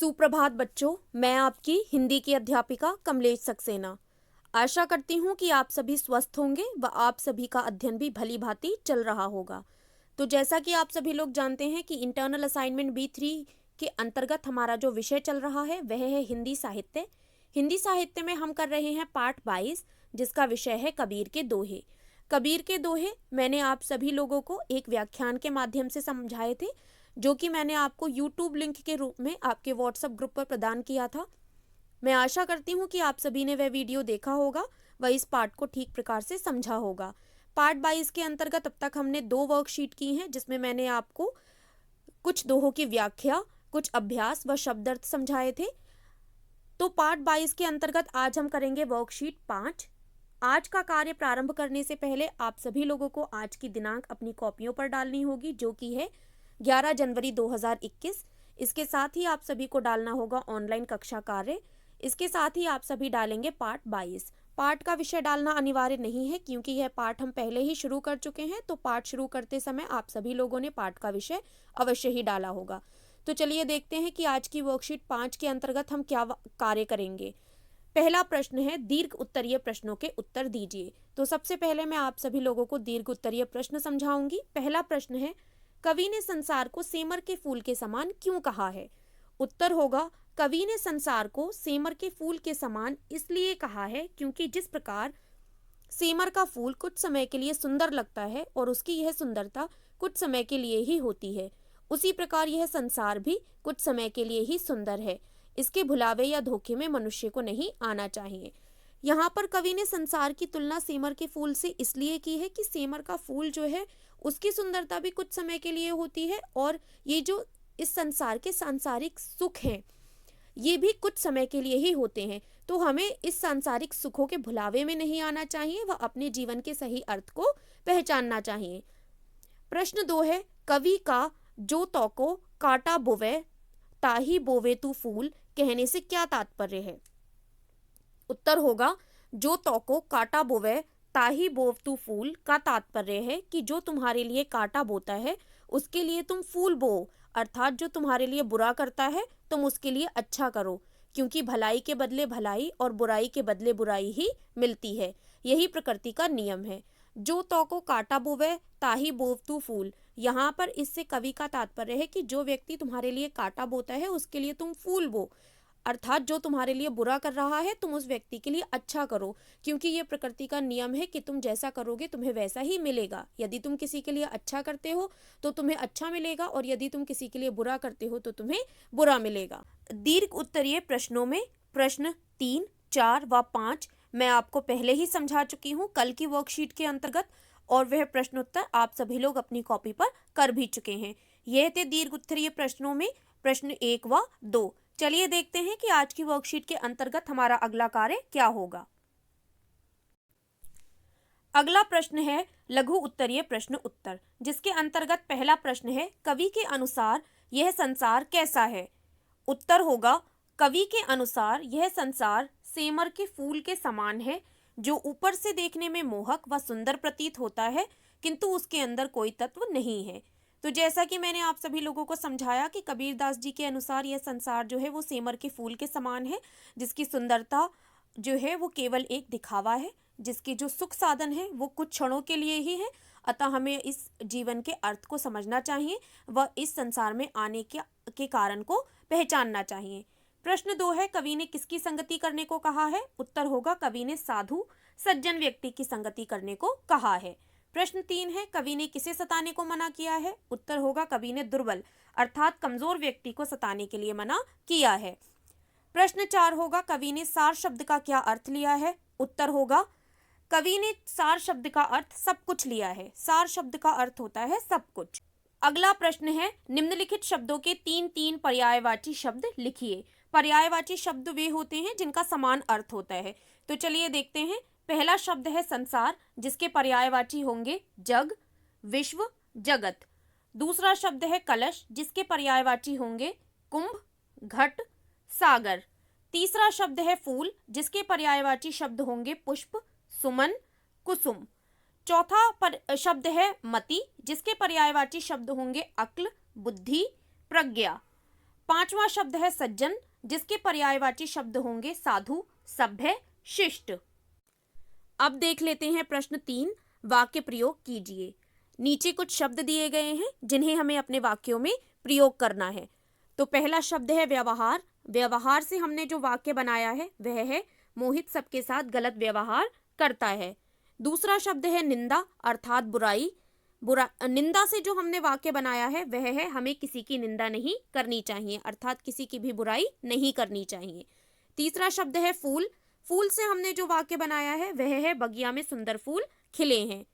सुप्रभात बच्चों, मैं आपकी हिंदी की अध्यापिका कमलेश सक्सेना। आशा करती हूँ कि आप सभी स्वस्थ होंगे व आप सभी का अध्ययन भी भली भांति चल रहा होगा। तो जैसा कि आप सभी लोग जानते हैं कि इंटरनल असाइनमेंट B3 के अंतर्गत हमारा जो विषय चल रहा है वह है हिंदी साहित्य। हिंदी साहित्य में हम कर रहे हैं पाठ 22, जिसका विषय है कबीर के दोहे। कबीर के दोहे मैंने आप सभी लोगों को एक व्याख्यान के माध्यम से समझाए थे, जो कि मैंने आपको YouTube लिंक के रूप में आपके WhatsApp ग्रुप पर प्रदान किया था। मैं आशा करती हूँ कि आप सभी ने वह वीडियो देखा होगा व इस पाठ को ठीक प्रकार से समझा होगा। पार्ट 22 के अंतर्गत अब तक हमने 2 वर्कशीट की हैं, जिसमें मैंने आपको कुछ दोहों की व्याख्या, कुछ अभ्यास व शब्दार्थ समझाए थे। तो पार्ट 22 के अंतर्गत आज हम करेंगे वर्कशीट 5। आज का कार्य प्रारंभ करने से पहले आप सभी लोगों को आज की दिनांक अपनी कॉपियों पर डालनी होगी, जो कि है 11 जनवरी 2021। इसके साथ ही आप सभी को डालना होगा ऑनलाइन कक्षा कार्य। इसके साथ ही आप सभी डालेंगे पार्ट 22। पाठ का विषय डालना अनिवार्य नहीं है, क्योंकि यह पाठ हम पहले ही शुरू कर चुके हैं। तो पाठ शुरू करते समय आप सभी लोगों ने पाठ का विषय अवश्य ही डाला होगा। तो चलिए देखते हैं कि आज की वर्कशीट 5 के अंतर्गत हम क्या कार्य करेंगे। पहला प्रश्न है, दीर्घ उत्तरीय प्रश्नों के उत्तर दीजिए। तो सबसे पहले मैं आप सभी लोगों को दीर्घ उत्तरीय प्रश्न समझाऊंगी। पहला प्रश्न है, कवि ने संसार को सेमर के फूल के समान क्यों कहा है? उत्तर होगा, कवि ने संसार को सेमर के फूल के समान इसलिए कहा है क्योंकि जिस प्रकार सेमर का फूल कुछ समय के लिए सुंदर लगता है और उसकी यह सुंदरता कुछ समय के लिए ही होती है, उसी प्रकार यह संसार भी कुछ समय के लिए ही सुंदर है। इसके भुलावे या धोखे में मनुष्य को नहीं आना चाहिए। यहाँ पर कवि ने संसार की तुलना सेमर के फूल से इसलिए की है कि सेमर का फूल जो है उसकी सुंदरता भी कुछ समय के लिए होती है, और ये जो इस संसार के सांसारिक सुख हैं ये भी कुछ समय के लिए ही होते हैं। तो हमें इस सांसारिक सुखों के भुलावे में नहीं आना चाहिए व अपने जीवन के सही अर्थ को पहचानना चाहिए। प्रश्न 2 है, कवि का जो तौको काटा बोवे ताही बोवे तू फूल कहने से क्या तात्पर्य है? उत्तर होगा, जो तौको काटा बोवे ताही बोव तू फूल का तात्पर्य है कि जो तुम्हारे लिए काटा बोता है उसके लिए तुम फूल बो, अर्थात जो तुम्हारे लिए बुरा करता है तुम उसके लिए अच्छा करो, क्योंकि भलाई के बदले भलाई और बुराई के बदले बुराई ही मिलती है। यही प्रकृति का नियम है। जो तौको काटा बोवे ताही बोव तू फूल, यहाँ पर इससे कवि का तात्पर्य है कि जो व्यक्ति तुम्हारे लिए काटा बोता है उसके लिए तुम फूल बो, अर्थात जो तुम्हारे लिए बुरा कर रहा है तुम उस व्यक्ति के लिए अच्छा करो, क्योंकि ये प्रकृति का नियम है कि तुम जैसा करोगे तुम्हें वैसा ही मिलेगा। यदि तुम किसी के लिए अच्छा करते हो तो तुम्हें अच्छा मिलेगा, और यदि तुम किसी के लिए बुरा करते हो तो तुम्हें बुरा मिलेगा। दीर्घ उत्तरीय प्रश्नों में प्रश्न 3, 4 व 5 मैं आपको पहले ही समझा चुकी हूँ कल की वर्कशीट के अंतर्गत, और वह प्रश्नोत्तर आप सभी लोग अपनी कॉपी पर कर भी चुके हैं। यह थे दीर्घ उत्तरीय प्रश्नों में प्रश्न 1 व 2। चलिए देखते हैं कि आज की वर्कशीट के अंतर्गत हमारा अगला कार्य क्या होगा। अगला प्रश्न है लघु उत्तरीय प्रश्न उत्तर, जिसके अंतर्गत पहला प्रश्न है, कवि के अनुसार यह संसार कैसा है? उत्तर होगा, कवि के अनुसार यह संसार सेमर के फूल के समान है, जो ऊपर से देखने में मोहक व सुंदर प्रतीत होता है, किंतु उसके अंदर कोई तत्व नहीं है। तो जैसा कि मैंने आप सभी लोगों को समझाया कि कबीरदास जी के अनुसार यह संसार जो है वो सेमर के फूल के समान है, जिसकी सुंदरता जो है वो केवल एक दिखावा है, जिसके जो सुख साधन है वो कुछ क्षणों के लिए ही है। अतः हमें इस जीवन के अर्थ को समझना चाहिए व इस संसार में आने के कारण को पहचानना चाहिए। प्रश्न 2 है, कवि ने किसकी संगति करने को कहा है? उत्तर होगा, कवि ने साधु सज्जन व्यक्ति की संगति करने को कहा है। प्रश्न 3 है, कवि ने किसे सताने को मना किया है? उत्तर होगा, कवि ने दुर्बल अर्थात कमजोर व्यक्ति को सताने के लिए मना किया है। प्रश्न 4 होगा, कवि ने सार शब्द का क्या अर्थ लिया है? उत्तर होगा, कवि ने सार शब्द का अर्थ सब कुछ लिया है। सार शब्द का अर्थ होता है सब कुछ। अगला प्रश्न है, निम्नलिखित शब्दों के 3 पर्यायवाची शब्द लिखिए। पर्यायवाची शब्द वे होते हैं जिनका समान अर्थ होता है। तो चलिए देखते हैं। पहला शब्द है संसार, जिसके पर्यायवाची होंगे जग, विश्व, जगत। दूसरा शब्द है कलश, जिसके पर्यायवाची होंगे कुंभ, घट, सागर। तीसरा शब्द है फूल, जिसके पर्यायवाची शब्द होंगे पुष्प, सुमन, कुसुम। चौथा शब्द है मति, जिसके पर्यायवाची शब्द होंगे अक्ल, बुद्धि, प्रज्ञा। 5वां शब्द है सज्जन, जिसके पर्यायवाची शब्द होंगे साधु, सभ्य, शिष्ट। अब देख लेते हैं प्रश्न 3, वाक्य प्रयोग कीजिए। नीचे कुछ शब्द दिए गए हैं जिन्हें हमें अपने वाक्यों में प्रयोग करना है। तो पहला शब्द है व्यवहार। व्यवहार से हमने जो वाक्य बनाया है वह है मोहित सबके साथ गलत व्यवहार करता है। दूसरा शब्द है निंदा अर्थात बुराई। निंदा से जो हमने वाक्य बनाया है वह है हमें किसी की निंदा नहीं करनी चाहिए, अर्थात किसी की भी बुराई नहीं करनी चाहिए। तीसरा शब्द है फूल। फूल से हमने जो वाक्य बनाया है वह है बगिया में सुंदर फूल खिले हैं।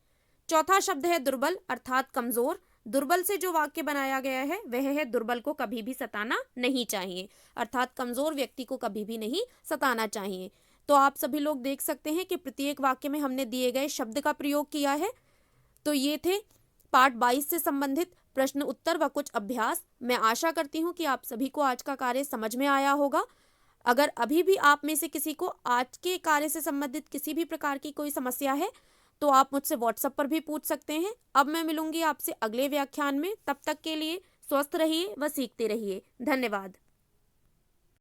चौथा शब्द है दुर्बल अर्थात कमजोर। दुर्बल से जो वाक्य बनाया गया है वह है दुर्बल को कभी भी सताना नहीं चाहिए, अर्थात कमजोर व्यक्ति को कभी भी नहीं सताना चाहिए। तो आप सभी लोग देख सकते हैं कि प्रत्येक वाक्य में हमने दिए गए शब्द का प्रयोग किया है। तो ये थे पार्ट 22 से संबंधित प्रश्न उत्तर व कुछ अभ्यास। मैं आशा करती हूँ कि आप सभी को आज का कार्य समझ में आया होगा। अगर अभी भी आप में से किसी को आज के कार्य से संबंधित किसी भी प्रकार की कोई समस्या है तो आप मुझसे व्हाट्सएप पर भी पूछ सकते हैं। अब मैं मिलूंगी आपसे अगले व्याख्यान में, तब तक के लिए स्वस्थ रहिए व सीखते रहिए। धन्यवाद।